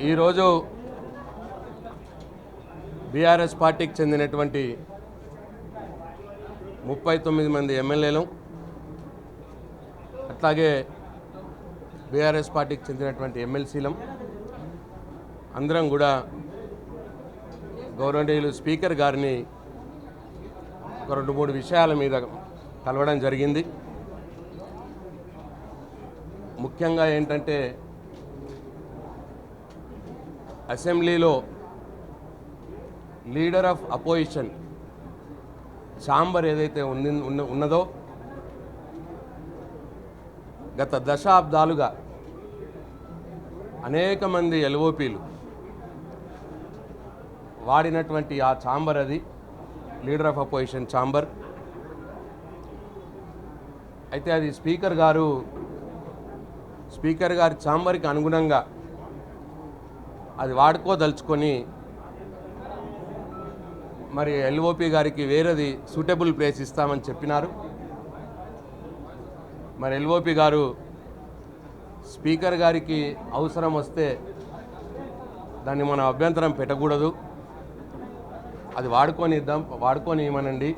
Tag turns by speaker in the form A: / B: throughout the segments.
A: ఈరోజు బీఆర్ఎస్ పార్టీకి చెందినటువంటి 39 మంది ఎమ్మెల్యేలు, అట్లాగే బీఆర్ఎస్ పార్టీకి చెందినటువంటి ఎమ్మెల్సీలం అందరం కూడా గౌరవనీయులు స్పీకర్ గారిని ఒక 2-3 విషయాల మీద కలవడం జరిగింది. ముఖ్యంగా ఏంటంటే అసెంబ్లీలో లీడర్ ఆఫ్ అపోజిషన్ ఛాంబర్ ఏదైతే ఉన్నదో గత దశాబ్దాలుగా అనేక మంది ఎల్ఓపీలు వాడినటువంటి ఆ ఛాంబర్, అది లీడర్ ఆఫ్ అపోజిషన్ ఛాంబర్. అయితే అది స్పీకర్ గారి ఛాంబర్కి అనుగుణంగా అది వాడుకోదలుచుకొని మరి ఎల్ఓపి గారికి వేరేది సూటబుల్ ప్లేస్ ఇస్తామని చెప్పినారు. మరి ఎల్ఓపి గారు స్పీకర్ గారికి అవసరం వస్తే దాన్ని మనం అభ్యంతరం పెట్టకూడదు, అది వాడుకొని ఇవ్వనండి.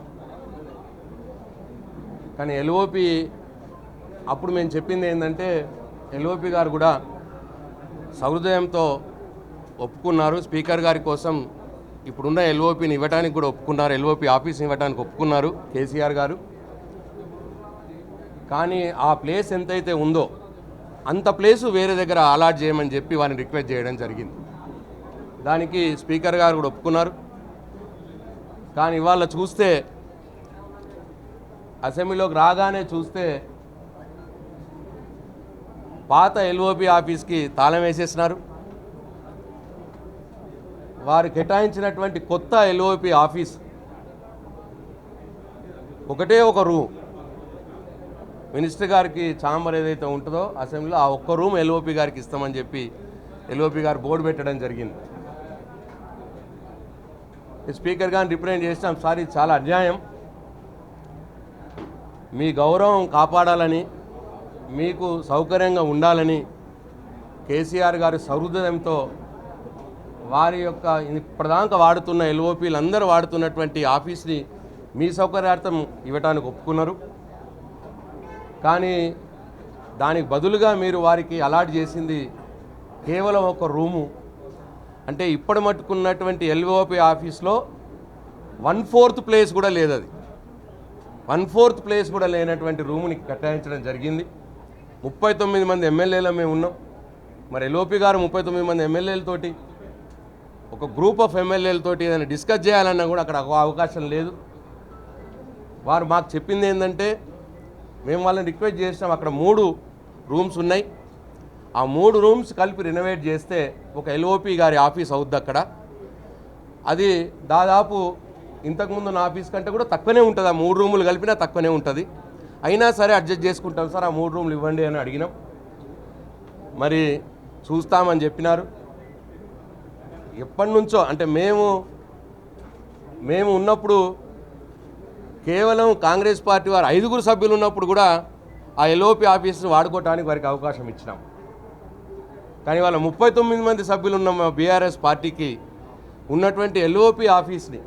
A: కానీ ఎల్ఓపి అప్పుడు మేము చెప్పింది ఏంటంటే ఎల్ఓపి గారు కూడా సహృదయంతో ఒప్పుకున్నారు. స్పీకర్ గారి కోసం ఇప్పుడున్న ఎల్ఓపిని ఇవ్వడానికి కూడా ఒప్పుకున్నారు, ఎల్ఓపి ఆఫీస్ని ఇవ్వడానికి ఒప్పుకున్నారు కేసీఆర్ గారు. కానీ ఆ ప్లేస్ ఎంతైతే ఉందో అంత ప్లేసు వేరే దగ్గర అలాట్ చేయమని చెప్పి వారిని రిక్వెస్ట్ చేయడం జరిగింది. దానికి స్పీకర్ గారు కూడా ఒప్పుకున్నారు. కానీ ఇవాళ చూస్తే అసెంబ్లీలోకి రాగానే చూస్తే పాత ఎల్ఓపి ఆఫీస్కి తాళం వేసేసినారు. వారు కేటాయించినటువంటి కొత్త ఎల్ఓపి ఆఫీస్ ఒకటే ఒక రూమ్, మినిస్టర్ గారికి ఛాంబర్ ఏదైతే ఉంటుందో అసెంబ్లీలో ఆ ఒక్క రూమ్ ఎల్ఓపి గారికి ఇస్తామని చెప్పి ఎల్ఓపి గారు బోర్డు పెట్టడం జరిగింది. స్పీకర్ గారిని రిప్రజెంట్ చేసినాం, సార్ ఇది చాలా అన్యాయం, మీ గౌరవం కాపాడాలని, మీకు సౌకర్యంగా ఉండాలని కేసీఆర్ గారు సహృదయంతో వారి యొక్క ఇప్పటిదాకా వాడుతున్న ఎల్ఓపీలు అందరూ వాడుతున్నటువంటి ఆఫీస్ని మీ సౌకర్యార్థం ఇవ్వడానికి ఒప్పుకున్నారు. కానీ దానికి బదులుగా మీరు వారికి అలాట్ చేసింది కేవలం ఒక రూము. అంటే ఇప్పటి మట్టుకున్నటువంటి ఎల్ఓపి ఆఫీస్లో 1/4 ప్లేస్ కూడా లేదు, అది 1/4 ప్లేస్ కూడా లేనటువంటి రూముని కేటాయించడం జరిగింది. 39 మంది ఎమ్మెల్యేలు మేము ఉన్నాం. మరి ఎల్ఓపి గారు 39 మంది ఎమ్మెల్యేలతోటి ఒక గ్రూప్ ఆఫ్ ఎమ్మెల్యేలతోటి ఏదైనా డిస్కస్ చేయాలన్నా కూడా అక్కడ అవకాశం లేదు. వారు మాకు చెప్పింది ఏంటంటే మేము వాళ్ళని రిక్వెస్ట్ చేసినాం, అక్కడ 3 రూమ్స్ ఉన్నాయి, ఆ 3 రూమ్స్ కలిపి రెనోవేట్ చేస్తే ఒక ఎల్ఓపి గారి ఆఫీస్ అవుద్ది అక్కడ. అది దాదాపు ఇంతకుముందు నా ఆఫీస్ కంటే కూడా తక్కువనే ఉంటుంది, ఆ 3 రూములు కలిపినా తక్కువనే ఉంటుంది. అయినా సరే అడ్జస్ట్ చేసుకుంటాం సార్, ఆ 3 రూములు ఇవ్వండి అని అడిగినాం. మరి చూస్తామని చెప్పినారు. ఎప్పటి నుంచో అంటే మేము ఉన్నప్పుడు కేవలం కాంగ్రెస్ పార్టీ వారు 5 సభ్యులు ఉన్నప్పుడు కూడా ఆ ఎల్ఓపి ఆఫీస్ను వాడుకోవడానికి వారికి అవకాశం ఇచ్చినాం. కానీ వాళ్ళ 39 మంది సభ్యులు ఉన్న బీఆర్ఎస్ పార్టీకి ఉన్నటువంటి ఎల్ఓపి ఆఫీస్ని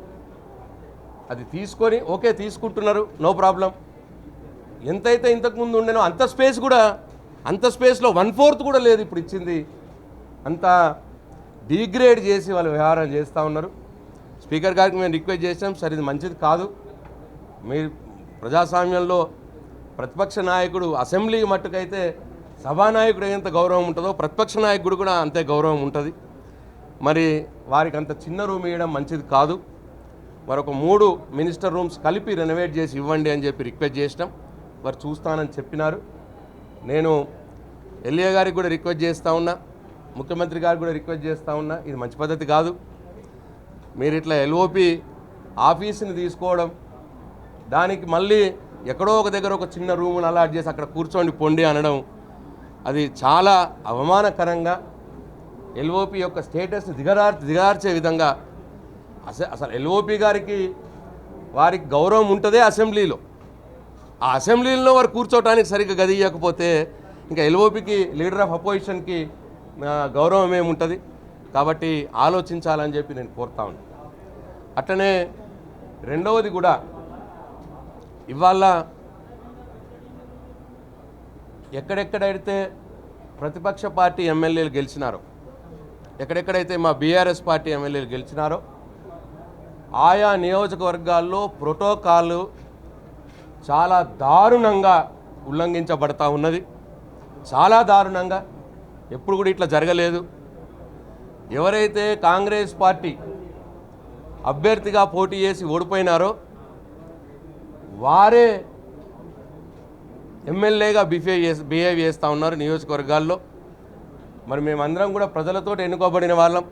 A: అది తీసుకొని ఓకే తీసుకుంటున్నారు, నో ప్రాబ్లం. ఎంతైతే ఇంతకుముందు ఉండేనో అంత స్పేస్లో 1/4 కూడా లేదు ఇప్పుడు ఇచ్చింది. అంత డిగ్రేడ్ చేసి వాళ్ళు వ్యవహారం చేస్తూ ఉన్నారు. స్పీకర్ గారికి మేము రిక్వెస్ట్ చేసాం, సరే ఇది మంచిది కాదు, మీరు ప్రజాస్వామ్యంలో ప్రతిపక్ష నాయకుడు అసెంబ్లీ మట్టుకైతే సభానాయకుడు ఎంత గౌరవం ఉంటుందో ప్రతిపక్ష నాయకుడు కూడా అంతే గౌరవం ఉంటుంది. మరి వారికి అంత చిన్న రూమ్ ఇవ్వడం మంచిది కాదు. మరొక 3 మినిస్టర్ రూమ్స్ కలిపి రెనోవేట్ చేసి ఇవ్వండి అని చెప్పి రిక్వెస్ట్ చేసినాం. వారు చూస్తానని చెప్పినారు. నేను ఎల్ఏ గారికి కూడా రిక్వెస్ట్ చేస్తూ ఉన్నా, ముఖ్యమంత్రి గారికి కూడా రిక్వెస్ట్ చేస్తూ ఉన్నా, ఇది మంచి పద్ధతి కాదు. మీరు ఇట్లా ఎల్ఓపి ఆఫీస్ని తీసుకోవడం, దానికి మళ్ళీ ఎక్కడో ఒక దగ్గర ఒక చిన్న రూమును అలాట్ చేసి అక్కడ కూర్చోండి పొండి అనడం, అది చాలా అవమానకరంగా ఎల్ఓపి యొక్క స్టేటస్ని దిగజార్చే విధంగా. అసలు ఎల్ఓపి గారికి వారికి గౌరవం ఉంటుందే అసెంబ్లీలో, ఆ అసెంబ్లీలో వారు కూర్చోవడానికి సరిగ్గా గది ఇవ్వకపోతే ఇంకా ఎల్ఓపికి లీడర్ ఆఫ్ అపోజిషన్కి గౌరవం ఏముంటుంది. కాబట్టి ఆలోచించాలని చెప్పి నేను కోరుతా ఉన్నాను. అట్లనే రెండవది కూడా ఇవాళ ఎక్కడెక్కడైతే ప్రతిపక్ష పార్టీ ఎమ్మెల్యేలు గెలిచినారో, ఎక్కడెక్కడైతే మా బీఆర్ఎస్ పార్టీ ఎమ్మెల్యేలు గెలిచినారో ఆయా నియోజకవర్గాల్లో ప్రోటోకాల్ చాలా దారుణంగా ఉల్లంఘించబడతా ఉన్నది. చాలా దారుణంగా, ఎప్పుడు కూడా ఇట్లా జరగలేదు. ఎవరైతే కాంగ్రెస్ పార్టీ అభ్యర్థిగా పోటీ చేసి ఓడిపోయినారో వారే ఎమ్మెల్యేగా బిహేవ్ చేస్తూ ఉన్నారు నియోజకవర్గాల్లో. మరి మేమందరం కూడా ప్రజలతో ఎన్నుకోబడిన వాళ్ళం.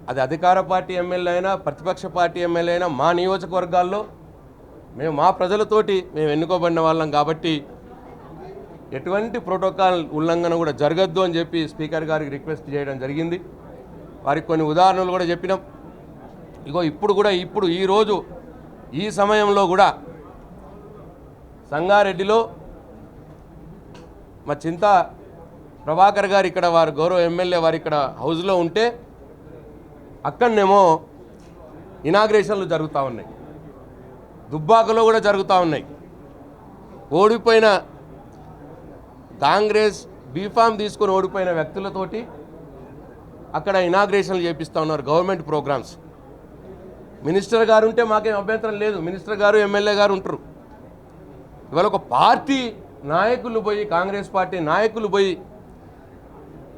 A: అది అధికార పార్టీ ఎమ్మెల్యే అయినా ప్రతిపక్ష పార్టీ ఎమ్మెల్యే అయినా మా నియోజకవర్గాల్లో మేము మా ప్రజలతోటి మేము ఎన్నుకోబడిన వాళ్ళం. కాబట్టి ఎటువంటి ప్రోటోకాల్ ఉల్లంఘన కూడా జరగద్దు అని చెప్పి స్పీకర్ గారికి రిక్వెస్ట్ చేయడం జరిగింది. వారికి కొన్ని ఉదాహరణలు కూడా చెప్పినాం. ఇప్పుడు ఈరోజు ఈ సమయంలో కూడా సంగారెడ్డిలో మా చింత ప్రభాకర్ గారు ఇక్కడ వారు గౌరవ ఎమ్మెల్యే వారు ఇక్కడ హౌస్లో ఉంటే అక్కడనేమో ఇనాగ్రేషన్లు జరుగుతూ ఉన్నాయి. దుబ్బాకలో కూడా జరుగుతూ ఉన్నాయి. ఓడిపోయిన కాంగ్రెస్ బీఫామ్ తీసుకొని ఓడిపోయిన వ్యక్తులతోటి అక్కడ ఇనాగ్రేషన్లు చేపిస్తూ ఉన్నారు గవర్నమెంట్ ప్రోగ్రామ్స్. మినిస్టర్ గారు ఉంటే మాకేం అభ్యంతరం లేదు, మినిస్టర్ గారు ఎమ్మెల్యే గారు ఉంటారు. ఇవాళ ఒక పార్టీ నాయకులు పోయి, కాంగ్రెస్ పార్టీ నాయకులు పోయి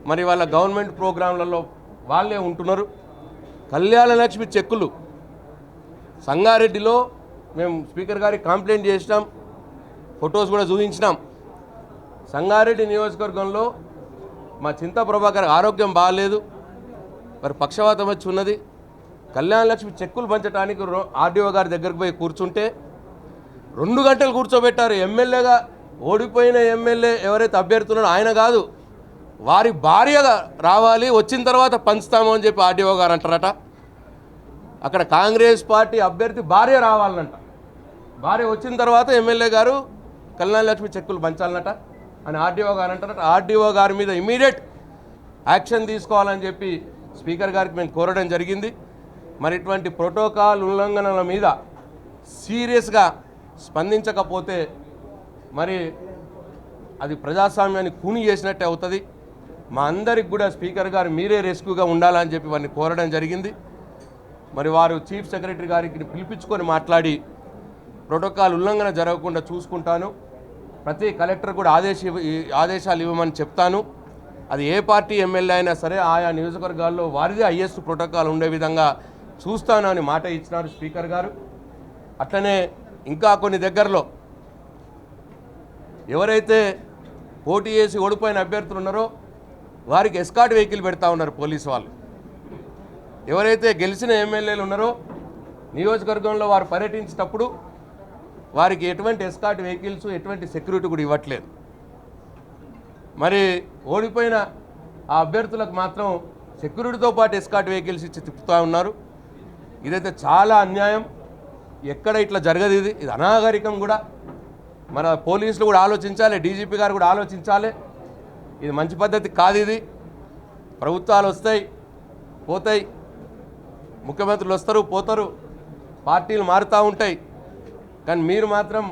A: మరి వాళ్ళ గవర్నమెంట్ ప్రోగ్రాంలలో వాళ్ళే ఉంటున్నారు. కళ్యాణ లక్ష్మి చెక్కులు సంగారెడ్డిలో మేము స్పీకర్ గారికి కంప్లైంట్ చేసినాం, ఫొటోస్ కూడా చూపించినాం. సంగారెడ్డి నియోజకవర్గంలో మా చింతా ప్రభాకర్ ఆరోగ్యం బాగాలేదు, మరి పక్షవాతం వచ్చి ఉన్నది. కళ్యాణ లక్ష్మి చెక్కులు పంచడానికి ఆర్డీఓ గారి దగ్గరకు పోయి కూర్చుంటే 2 గంటలు కూర్చోబెట్టారు. ఎమ్మెల్యేగా ఓడిపోయిన ఎమ్మెల్యే ఎవరైతే అభ్యర్థున్నారో ఆయన కాదు, వారి భార్యగా రావాలి, వచ్చిన తర్వాత పంచుతాము అని చెప్పి ఆర్డీఓ గారు అంటారట. అక్కడ కాంగ్రెస్ పార్టీ అభ్యర్థి భార్య రావాలనంట, భార్య వచ్చిన తర్వాత ఎమ్మెల్యే గారు కళ్యాణ లక్ష్మి చెక్కులు పంచాలన్నట అని ఆర్డీఓ గారు అంటారట. ఆర్డీఓ గారి మీద ఇమీడియట్ యాక్షన్ తీసుకోవాలని చెప్పి స్పీకర్ గారికి మేము కోరడం జరిగింది. మరి ఇటువంటి ప్రోటోకాల్ ఉల్లంఘనల మీద సీరియస్గా స్పందించకపోతే మరి అది ప్రజాస్వామ్యాన్ని కూని చేసినట్టే అవుతుంది. మా అందరికి కూడా స్పీకర్ గారు మీరే రెస్క్యూగా ఉండాలని చెప్పి వారిని కోరడం జరిగింది. మరి వారు చీఫ్ సెక్రటరీ గారికి పిలిపించుకొని మాట్లాడి ప్రోటోకాల్ ఉల్లంఘన జరగకుండా చూసుకుంటాను, ప్రతి కలెక్టర్ కూడా ఆదేశాలు ఇవ్వమని చెప్తాను. అది ఏ పార్టీ ఎమ్మెల్యే అయినా సరే ఆయా నియోజకవర్గాల్లో వారిదే హైయెస్ట్ ప్రోటోకాల్ ఉండే విధంగా చూస్తాను అని మాట ఇచ్చినారు స్పీకర్ గారు. అట్లనే ఇంకా కొన్ని దగ్గరలో ఎవరైతే పోటీ చేసి ఓడిపోయిన అభ్యర్థులు ఉన్నారో వారికి ఎస్కాట్ వెహికల్ పెడతా ఉన్నారు పోలీసు వాళ్ళు. ఎవరైతే గెలిచిన ఎమ్మెల్యేలు ఉన్నారో నియోజకవర్గంలో వారు పర్యటించేటప్పుడు వారికి ఎటువంటి ఎస్కాట్ వెహికల్స్, ఎటువంటి సెక్యూరిటీ కూడా ఇవ్వట్లేదు. మరి ఓడిపోయిన ఆ అభ్యర్థులకు మాత్రం సెక్యూరిటీతో పాటు ఎస్కాట్ వెహికల్స్ ఇచ్చి తిప్పుతూ ఉన్నారు. ఇదైతే చాలా అన్యాయం. ఎక్కడ ఇట్లా జరగదు, ఇది అనాగరికం కూడా. మన పోలీసులు కూడా ఆలోచించాలి, డీజీపీ గారు కూడా ఆలోచించాలి. ఇది మంచి పద్ధతి కాదు. ఇది ప్రభుత్వాలు వస్తాయి పోతాయి, ముఖ్యమంత్రులు వస్తారు పోతారు, పార్టీలు మారుతూ ఉంటాయి. కానీ మీరు మాత్రం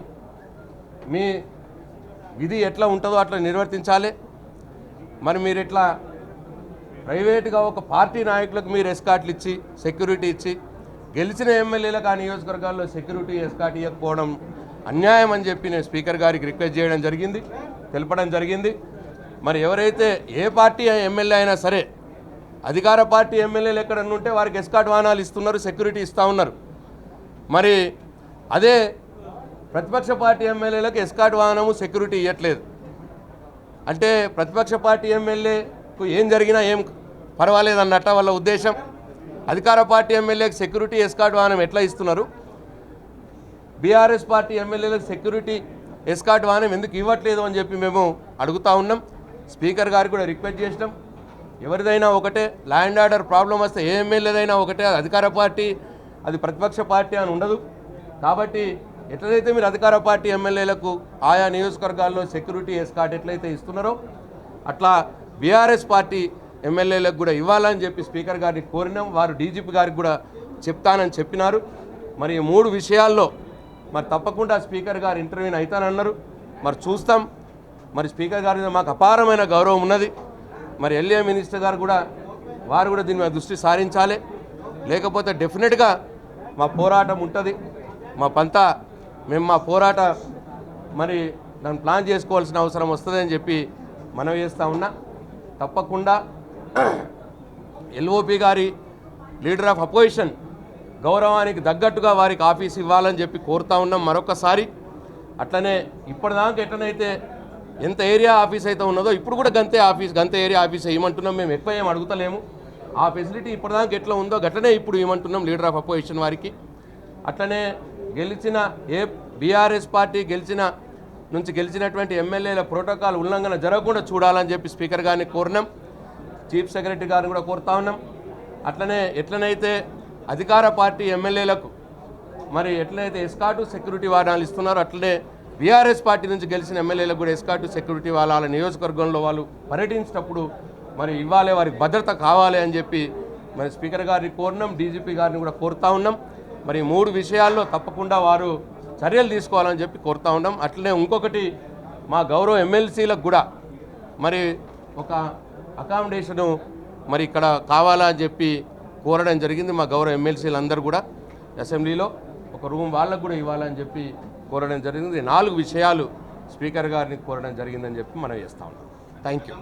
A: మీ విధి ఎట్లా ఉంటుందో అట్లా నిర్వర్తించాలి. మరి మీరు ఇట్లా ప్రైవేటుగా ఒక పార్టీ నాయకులకు మీరు ఎస్కాట్లు ఇచ్చి సెక్యూరిటీ ఇచ్చి గెలిచిన ఎమ్మెల్యేలకు ఆ నియోజకవర్గాల్లో సెక్యూరిటీ ఎస్కాట్ ఇవ్వకపోవడం అన్యాయం అని చెప్పి నేను స్పీకర్ గారికి రిక్వెస్ట్ చేయడం జరిగింది, తెలపడం జరిగింది. మరి ఎవరైతే ఏ పార్టీ ఎమ్మెల్యే అయినా సరే అధికార పార్టీ ఎమ్మెల్యేలు ఎక్కడన్నా ఉంటే వారికి ఎస్కాట్ వాహనాలు ఇస్తున్నారు, సెక్యూరిటీ ఇస్తూ ఉన్నారు. మరి అదే ప్రతిపక్ష పార్టీ ఎమ్మెల్యేలకు ఎస్కాట్ వాహనము సెక్యూరిటీ ఇవ్వట్లేదు అంటే ప్రతిపక్ష పార్టీ ఎమ్మెల్యేకు ఏం జరిగినా ఏం పర్వాలేదన్నట్ట వాళ్ళ ఉద్దేశం. అధికార పార్టీ ఎమ్మెల్యేకి సెక్యూరిటీ ఎస్కాట్ వాహనం ఎట్లా ఇస్తున్నారు, బీఆర్ఎస్ పార్టీ ఎమ్మెల్యేలకు సెక్యూరిటీ ఎస్కాట్ వాహనం ఎందుకు ఇవ్వట్లేదు అని చెప్పి మేము అడుగుతూ ఉన్నాం. స్పీకర్ గారికి కూడా రిక్వెస్ట్ చేసినాం. ఎవరిదైనా ఒకటే, ల్యాండ్ ఆర్డర్ ప్రాబ్లం వస్తే ఏ ఎమ్మెల్యేదైనా ఒకటే, అధికార పార్టీ అది ప్రతిపక్ష పార్టీ అని ఉండదు. కాబట్టి ఎట్లయితే మీరు అధికార పార్టీ ఎమ్మెల్యేలకు ఆయా నియోజకవర్గాల్లో సెక్యూరిటీ ఎస్కాట్ ఎట్లయితే ఇస్తున్నారో అట్లా బీఆర్ఎస్ పార్టీ ఎమ్మెల్యేలకు కూడా ఇవ్వాలని చెప్పి స్పీకర్ గారిని కోరినాం. వారు డీజీపీ గారికి కూడా చెప్తానని చెప్పినారు. మరి ఈ 3 విషయాల్లో మరి తప్పకుండా స్పీకర్ గారు ఇంటర్వ్యూని అవుతానన్నారు. మరి చూస్తాం. మరి స్పీకర్ గారి మీద మాకు అపారమైన గౌరవం ఉన్నది. మరి ఎల్ఏ మినిస్టర్ గారు కూడా వారు కూడా దీని మీద దృష్టి సారించాలి. లేకపోతే డెఫినెట్గా మా పోరాటం ఉంటుంది. మా పంతా మేము మా పోరాట మరి దాన్ని ప్లాన్ చేసుకోవాల్సిన అవసరం వస్తుందని చెప్పి మనవి చేస్తూ ఉన్నా. తప్పకుండా ఎల్ఓపి గారి లీడర్ ఆఫ్ అపోజిషన్ గౌరవానికి తగ్గట్టుగా వారికి ఆఫీస్ ఇవ్వాలని చెప్పి కోరుతా ఉన్నాం మరొకసారి. అట్లనే ఇప్పటిదాకా ఎట్లనైతే ఎంత ఏరియా ఆఫీస్ అయితే ఉన్నదో ఇప్పుడు కూడా గంతే ఏరియా ఆఫీస్ ఇవ్వమంటున్నాం. మేము ఎక్కువ ఏం అడుగుతలేము. ఆ ఫెసిలిటీ ఇప్పటిదాకా ఎట్లా ఉందో గట్లనే ఇప్పుడు ఇవ్వమంటున్నాం లీడర్ ఆఫ్ అపోజిషన్ వారికి. అట్లనే గెలిచిన బీఆర్ఎస్ పార్టీ గెలిచినటువంటి ఎమ్మెల్యేల ప్రోటోకాల్ ఉల్లంఘన జరగకుండా చూడాలని చెప్పి స్పీకర్ గారిని కోరినాం. చీఫ్ సెక్రటరీ గారిని కూడా కోరుతా ఉన్నాం. అట్లనే ఎట్లనైతే అధికార పార్టీ ఎమ్మెల్యేలకు మరి ఎట్లయితే ఎస్కాటు సెక్యూరిటీ వాహనాలు ఇస్తున్నారో అట్లనే బీఆర్ఎస్ పార్టీ నుంచి గెలిచిన ఎమ్మెల్యేలకు కూడా ఎస్కాటు సెక్యూరిటీ వాళ్ళ నియోజకవర్గంలో వాళ్ళు పర్యటించినప్పుడు మరి ఇవ్వాలి, వారికి భద్రత కావాలి అని చెప్పి మరి స్పీకర్ గారిని కోరినాం. డీజీపీ గారిని కూడా కోరుతా ఉన్నాం. మరి 3 విషయాల్లో తప్పకుండా వారు చర్యలు తీసుకోవాలని చెప్పి కోరుతా ఉన్నాం. అట్లనే ఇంకొకటి మా గౌరవ ఎమ్మెల్సీలకు కూడా మరి ఒక అకామిడేషను మరి ఇక్కడ కావాలని చెప్పి కోరడం జరిగింది. మా గౌరవ ఎమ్మెల్సీలు అందరూ కూడా అసెంబ్లీలో ఒక రూమ్ వాళ్ళకు కూడా ఇవ్వాలని చెప్పి కోరడం జరిగింది. 4 విషయాలు స్పీకర్ గారిని కోరడం జరిగిందని చెప్పి మనం చేస్తా ఉన్నాం. Thank you.